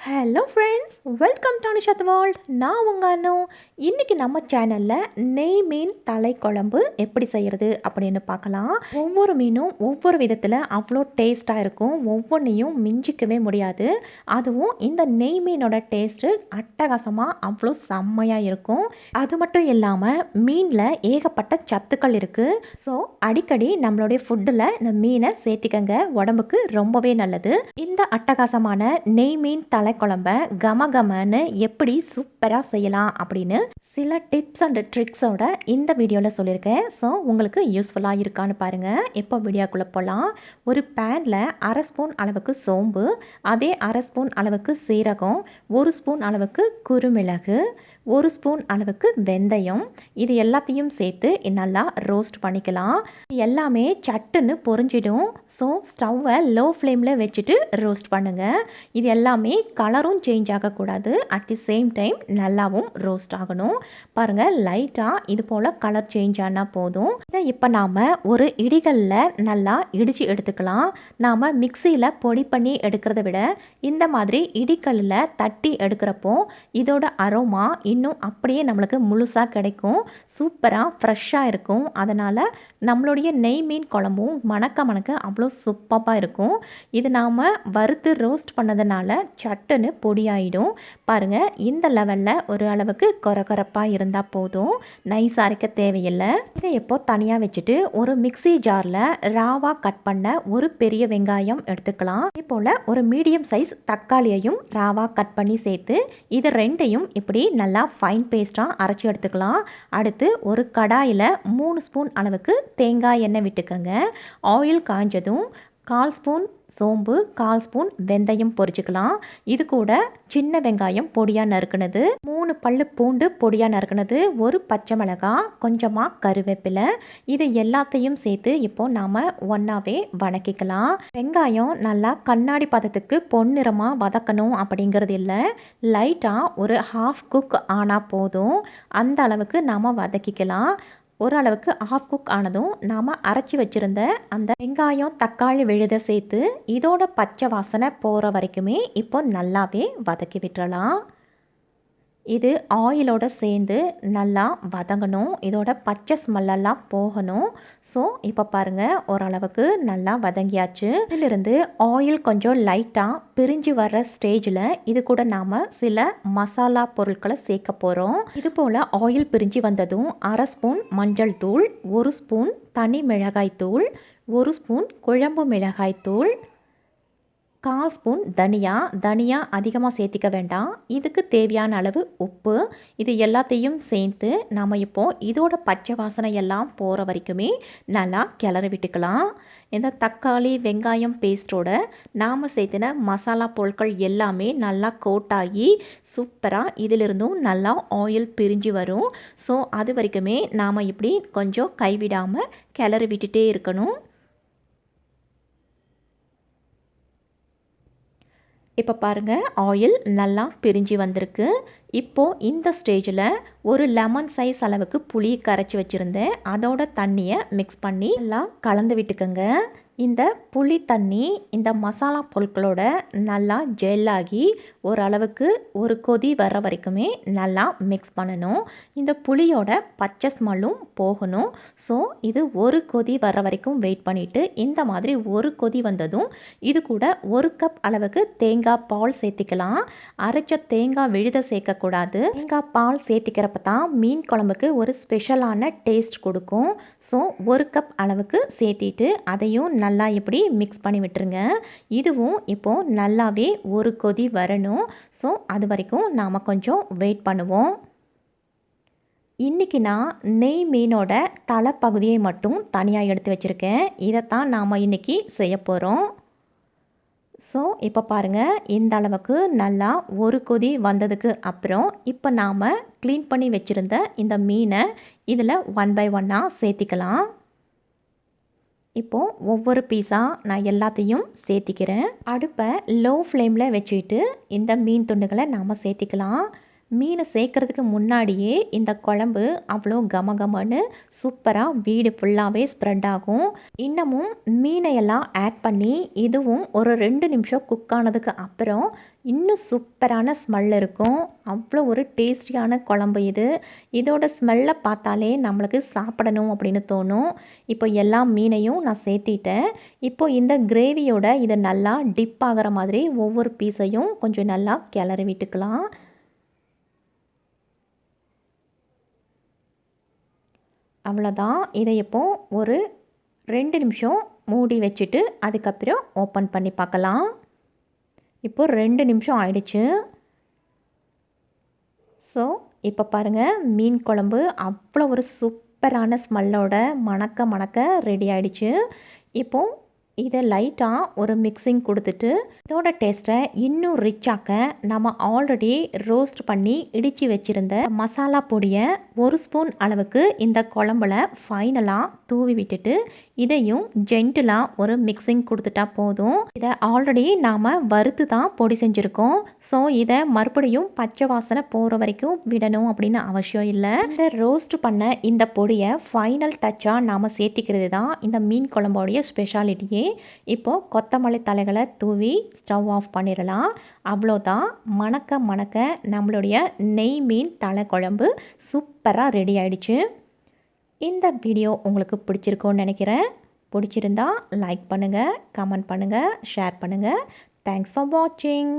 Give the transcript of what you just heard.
Hello friends, welcome to அனுஷாத் world. நான் உங்கள் அனு. இன்றைக்கி நம்ம சேனலில் நெய் மீன் தலை குழம்பு எப்படி செய்கிறது அப்படின்னு பார்க்கலாம். ஒவ்வொரு மீனும் ஒவ்வொரு விதத்தில் அவ்வளோ டேஸ்ட்டாக இருக்கும். ஒவ்வொன்றையும் மிஞ்சிக்கவே முடியாது. அதுவும் இந்த நெய் மீனோட டேஸ்ட்டு அட்டகாசமாக அவ்வளோ செம்மையாக இருக்கும். அது மட்டும் இல்லாமல் மீனில் ஏகப்பட்ட சத்துக்கள் இருக்குது. ஸோ அடிக்கடி நம்மளுடைய ஃபுட்டில் இந்த மீனை சேர்த்திக்கங்க, உடம்புக்கு ரொம்பவே நல்லது. இந்த அட்டகாசமான நெய் மீன் தலை குழம்ப கமகமன்னு எப்படி சூப்பராக செய்யலாம் அப்படின்னு சில டிப்ஸ் அண்ட் ட்ரிக்ஸோட இந்த வீடியோவில் சொல்லியிருக்கேன். ஸோ உங்களுக்கு யூஸ்ஃபுல்லாக இருக்கான்னு பாருங்கள். இப்போ வீடியோக்குள்ளே போகலாம். ஒரு பேனில் அரை ஸ்பூன் அளவுக்கு சோம்பு, அதே அரை ஸ்பூன் அளவுக்கு சீரகம், ஒரு ஸ்பூன் அளவுக்கு குறுமிளகு, ஒரு ஸ்பூன் அளவுக்கு வெந்தயம், இது எல்லாத்தையும் சேர்த்து நல்லா ரோஸ்ட் பண்ணிக்கலாம். எல்லாமே சட்டுன்னு பொரிஞ்சிடும். ஸோ ஸ்டவ்வை லோ ஃப்ளேமில் வச்சுட்டு ரோஸ்ட் பண்ணுங்கள். இது எல்லாமே கலரும் சேஞ்ச் ஆகக்கூடாது. அட் தி சேம் டைம் நல்லாவும் ரோஸ்ட் ஆகணும். பாருங்கள், லைட்டாக இது போல் கலர் சேஞ்ச் ஆனால் போதும். இதை இப்போ நாம் ஒரு இடிகளில் நல்லா இடித்து எடுத்துக்கலாம். நாம் மிக்சியில் பொடி பண்ணி எடுக்கிறத விட இந்த மாதிரி இடிக்கல்லில் தட்டி எடுக்கிறப்போ இதோட அரோமா இன்னும் அப்படியே நம்மளுக்கு முழுசாக கிடைக்கும். சூப்பராக ஃப்ரெஷ்ஷாக இருக்கும். அதனால் நம்மளுடைய நெய் மீன் குழம்பும் மணக்க மணக்க அவ்வளோ சூப்பராக இருக்கும். இது நாம் வறுத்து ரோஸ்ட் பண்ணதுனால சட்டுன்னு பொடியாயிடும். பாருங்கள், இந்த லெவலில் ஒரு அளவுக்கு கொரகொரப்பாக இருந்தால் போதும். நைஸ் அரைக்க தேவையில்லை. இதை இப்போ தனியாக வச்சுட்டு ஒரு மிக்சி ஜாரில் ராவாக கட் பண்ண ஒரு பெரிய வெங்காயம் எடுத்துக்கலாம். இதே போல் ஒரு மீடியம் சைஸ் தக்காளியையும் ராவாக கட் பண்ணி சேர்த்து இது ரெண்டையும் இப்படி நல்லா ஃபைன் பேஸ்ட்டாக அரைச்சி எடுத்துக்கலாம். அடுத்து ஒரு கடாயில் 3 ஸ்பூன் அளவுக்கு தேங்காய் எண்ணெய் விட்டுக்கோங்க. ஆயில் காஞ்சதும் 1/4 ஸ்பூன் சோம்பு, 1/4 ஸ்பூன் வெந்தயம் பொரிச்சுக்கலாம். இது கூட சின்ன வெங்காயம் பொடியாக நறுக்குனது, 3 பல்லு பூண்டு பொடியாக நறுக்குனது, ஒரு பச்சை மிளகாய், கொஞ்சமாக கருவேப்பிலை, இது எல்லாத்தையும் சேர்த்து இப்போ நாம் ஒன்றாவே வதக்கிக்கலாம். வெங்காயம் நல்லா கண்ணாடி பதத்துக்கு பொன்னிறமாக வதக்கணும் அப்படிங்கிறது இல்லை. லைட்டாக ஒரு ஹாஃப் குக் ஆனால் போதும். அந்த அளவுக்கு நாம் வதக்கிக்கலாம். ஓரளவுக்கு ஆஃப் குக் ஆனதும் நாம் அரைச்சி வச்சுருந்த அந்த வெங்காயம் தக்காளி விழுதை சேர்த்து இதோட பச்சை வாசனை போகிற வரைக்குமே இப்போ நல்லாவே வதக்கி விட்டுறலாம். இது ஆயிலோட சேர்ந்து நல்லா வதங்கணும். இதோட பச்சை ஸ்மெல்லெல்லாம் போகணும். ஸோ இப்போ பாருங்கள், ஓரளவுக்கு நல்லா வதங்கியாச்சு. இதிலிருந்து ஆயில் கொஞ்சம் லைட்டாக பிரிஞ்சு வர்ற ஸ்டேஜில் இது கூட நாம் சில மசாலா பொருட்களை சேர்க்க போகிறோம். இது போல் ஆயில் பிரிஞ்சு வந்ததும் அரை ஸ்பூன் மஞ்சள் தூள், ஒரு ஸ்பூன் தனி மிளகாய் தூள், ஒரு ஸ்பூன் குழம்பு மிளகாய் தூள், 1/4 ஸ்பூன் தனியா அதிகமாக சேர்த்திக்க வேண்டாம். இதுக்கு தேவையான அளவு உப்பு, இது எல்லாத்தையும் சேர்த்து நாம் இப்போது இதோட பச்சை வாசனை எல்லாம் போகிற வரைக்குமே நல்லா கிளறி விட்டுக்கலாம். இந்த தக்காளி வெங்காயம் பேஸ்ட்டோட நாம் சேர்த்தின மசாலா பொருட்கள் எல்லாமே நல்லா கோட்டாகி சூப்பராக இதிலிருந்தும் நல்லா ஆயில் பிரிஞ்சு வரும். ஸோ அது வரைக்குமே நாம் இப்படி கொஞ்சம் கைவிடாமல் கிளறி விட்டுட்டே இருக்கணும். இப்போ பாருங்கள், ஆயில் நல்லா பிரிஞ்சு வந்திருக்கு. இப்போது இந்த ஸ்டேஜில் ஒரு லெமன் சைஸ் அளவுக்கு புளி கரைச்சி வச்சுருந்தேன். அதோட தண்ணியை மிக்ஸ் பண்ணி எல்லாம் கலந்து விட்டுக்கோங்க. இந்த புளி தண்ணி இந்த மசாலா பொருட்களோட நல்லா ஜெல்லாகி ஓரளவுக்கு ஒரு கொதி வர வரைக்குமே நல்லா மிக்ஸ் பண்ணணும். இந்த புளியோட பச்சை ஸ்மெல்லும் போகணும். ஸோ இது ஒரு கொதி வர வரைக்கும் வெயிட் பண்ணிவிட்டு இந்த மாதிரி ஒரு கொதி வந்ததும் இது கூட 1 கப் அளவுக்கு தேங்காய் பால் சேர்த்திக்கலாம். அரைச்ச தேங்காய் விழுத சேர்க்கக்கூடாது. தேங்காய் பால் சேர்த்திக்கிறப்ப தான் மீன் குழம்புக்கு ஒரு ஸ்பெஷலான டேஸ்ட் கொடுக்கும். ஸோ 1 கப் அளவுக்கு சேர்த்திட்டு அதையும் நல்லா இப்படி மிக்ஸ் பண்ணி விட்டுருங்க. இதுவும் இப்போது நல்லாவே ஒரு கொதி வரணும். ஸோ அது வரைக்கும் நாம் கொஞ்சம் வெயிட் பண்ணுவோம். இன்றைக்கி நான் நெய் மீனோட தலைப்பகுதியை மட்டும் தனியாக எடுத்து வச்சுருக்கேன். இதைத்தான் நாம் இன்றைக்கி செய்ய போகிறோம். ஸோ இப்போ பாருங்கள், இந்த அளவுக்கு நல்லா ஒரு கொதி வந்ததுக்கு அப்புறம் இப்போ நாம் க்ளீன் பண்ணி வச்சுருந்த இந்த மீனை இதில் 1 by 1 சேர்த்திக்கலாம். இப்போது ஒவ்வொரு பீஸாக நான் எல்லாத்தையும் சேர்த்திக்கிறேன். அடுப்பை லோ ஃப்ளேமில் வச்சுட்டு இந்த மீன் துண்டுகளை நாம் சேர்த்திக்கலாம். மீனை சேர்க்கறதுக்கு முன்னாடியே இந்த குழம்பு அவ்வளோ கமகமன்னு சூப்பராக வீடு ஃபுல்லாகவே ஸ்ப்ரெட் ஆகும். இன்னமும் மீனையெல்லாம் ஆட் பண்ணி இதுவும் ஒரு 2 நிமிஷம் குக் ஆனதுக்கு அப்புறம் இன்னும் சூப்பரான ஸ்மெல் இருக்கும். அவ்வளோ ஒரு டேஸ்டியான குழம்பு இது. இதோட ஸ்மெல்லை பார்த்தாலே நம்மளுக்கு சாப்பிடணும் அப்படின்னு தோணும். இப்போ எல்லா மீனையும் நான் சேர்த்திட்டேன். இப்போ இந்த கிரேவியோட இது நல்லா டிப் ஆகிற மாதிரி ஒவ்வொரு பீஸையும் கொஞ்சம் நல்லா கிளறி விட்டுக்கலாம். அவ்வளோதான். இதை இப்போ ஒரு 2 நிமிஷம் மூடி வச்சுட்டு அதுக்கப்புறம் ஓப்பன் பண்ணி பார்க்கலாம். இப்போ 2 நிமிஷம் ஆயிடுச்சு. ஸோ இப்போ பாருங்கள், மீன் குழம்பு அவ்வளோ ஒரு சூப்பரான ஸ்மெல்லோட மணக்க மணக்க ரெடி ஆயிடுச்சு. இப்போது இதை லைட்டாக ஒரு மிக்சிங் கொடுத்துட்டு இதோட டேஸ்ட்டை இன்னும் ரிச்சாக்க நம்ம ஆல்ரெடி ரோஸ்ட் பண்ணி இடித்து வச்சுருந்த மசாலா பொடியை 1 ஸ்பூன் அளவுக்கு இந்த குழம்புல ஃபைனலாக தூவி விட்டுட்டு இதையும் ஜென்டிலாக ஒரு மிக்சிங் கொடுத்துட்டா போதும். இதை ஆல்ரெடி நாம் வறுத்து தான் பொடி செஞ்சுருக்கோம். ஸோ இதை மறுபடியும் பச்சை வாசனை போகிற வரைக்கும் விடணும் அப்படின்னு அவசியம் இல்லை. இந்த ரோஸ்ட் பண்ண இந்த பொடியை ஃபைனல் டச்சாக நாம் சேர்த்திக்கிறது தான் இந்த மீன் குழம்போடைய ஸ்பெஷாலிட்டியே. இப்போது கொத்தமல்லி தலைகளை தூவி ஸ்டவ் ஆஃப் பண்ணிடலாம். அவ்வளோதான். மணக்க மணக்க நம்மளுடைய நெய் மீன் தலை குழம்பு சூப்பராக ரெடி ஆயிடுச்சு. இந்த வீடியோ உங்களுக்கு பிடிச்சிருக்கும்னு நினைக்கிறேன். பிடிச்சிருந்தா லைக் பண்ணுங்கள், கமெண்ட் பண்ணுங்கள், ஷேர் பண்ணுங்கள். தேங்க்ஸ் ஃபார் வாட்சிங்.